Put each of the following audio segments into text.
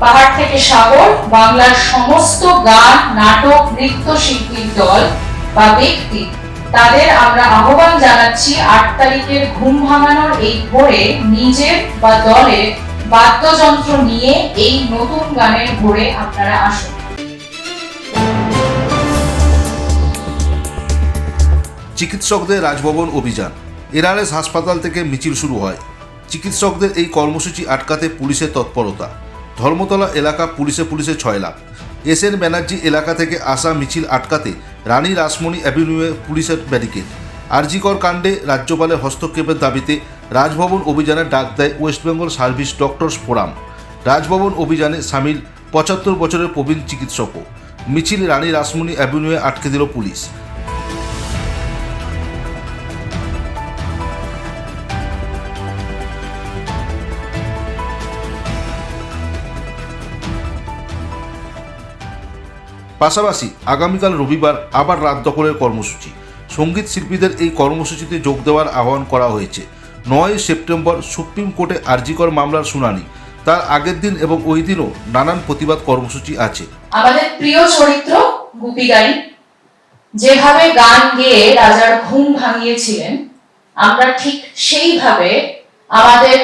পাহাড় থেকে সাগর বাংলার সমস্ত গান, নাটক, নৃত্যশিল্পীর দল বা ব্যক্তি তাদের আমরা আহ্বান জানাচ্ছি ৮ তারিখের ঘুম ভাঙানোর এই ভোরে নিজের বা দলের বাদ্যযন্ত্র নিয়ে এই নতুন গানের ভোরে আপনারা আসুন। চিকিৎসকদের রাজভবন অভিযান। এরআরএস হাসপাতাল থেকে মিছিল শুরু হয়। চিকিৎসকদের এই কর্মসূচি আটকাতে পুলিশের তৎপরতা। ধর্মতলা এলাকা পুলিশে ৬ লাখ। এসএন ব্যানার্জি এলাকা থেকে আসা মিছিল আটকাতে রানী রাসমণি অ্যাভিনিউয়ে পুলিশের ব্যারিকেড। আরজিকর কাণ্ডে রাজ্যপালের হস্তক্ষেপের দাবিতে রাজভবন অভিযানের ডাক দেয় West Bengal service doctors forum. Raj Bhavan অভিযানে সামিল ৭৫ বছরের প্রবীণ চিকিৎসকও। মিছিল রানী রাসমণি অ্যাভিনিউয়ে আটকে দিল পুলিশ। পাশাপাশি আগামীকাল রবিবার আবার রাত দখলের কর্মসূচি। সঙ্গীত শিল্পীদের এই কর্মসূচিতে যোগ দেওয়ার আহ্বান করা হয়েছে। ৯ সেপ্টেম্বর সুপ্রিম কোর্টে আরজিকর মামলার শুনানি। তার আগের দিন এবং ওই দিনও নানান প্রতিবাদ কর্মসূচি আছে। আমাদের প্রিয় চরিত্র গুপি গাইন যেভাবে গান গেয়ে রাজার ঘুম ভাঙিয়েছিলেন, আমরা ঠিক সেইভাবে আমাদের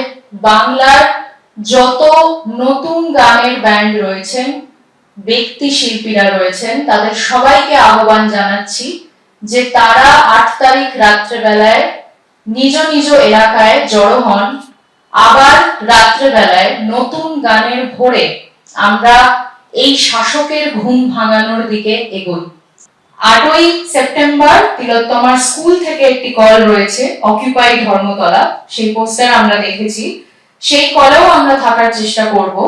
বাংলার যত নতুন গানের ব্যান্ড রয়েছেন, ব্যক্তি শিল্পীরা রয়েছেন, তাদের সবাইকে আহ্বান জানাচ্ছি যে তারা ৮ তারিখ রাত্রেবেলায় নিজ নিজ এলাকায় জড়ো হন। আবার রাত্রেবেলায় নতুন গানের ভোরে আমরা এই শাসকের ঘুম ভাঙানোর দিকে এগোই। ৮ই সেপ্টেম্বর তিলোত্তমার স্কুল থেকে একটি কল রয়েছে, অকিউপাই ধর্মতলা, সেই পোস্টার আমরা দেখেছি, সেই কলেও আমরা থাকার চেষ্টা করব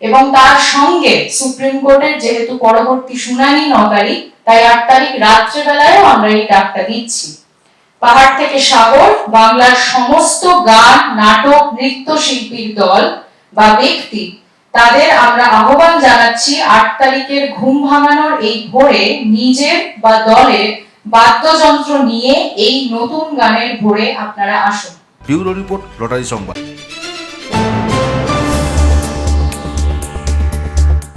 এবং তার সঙ্গে সুপ্রিম কোর্টের যেহেতু পরবর্তী শুনানি ৯ তারিখ, তাই ৮ তারিখ রাত্রেবেলায়ও আমরা এই ডাকটা দিচ্ছি। পাহাড় থেকে সাগর বাংলার সমস্ত গান, নাটক, নৃত্যশিল্পীর দল বা ব্যক্তি তাদের আমরা আহ্বান জানাচ্ছি ৮ তারিখের ঘুম ভাঙানোর এই ভোরে নিজের বা দলের বাদ্যযন্ত্র নিয়ে এই নতুন গানের ভোরে আপনারা আসুন। ব্যুরো রিপোর্ট, রটারি সংবাদ।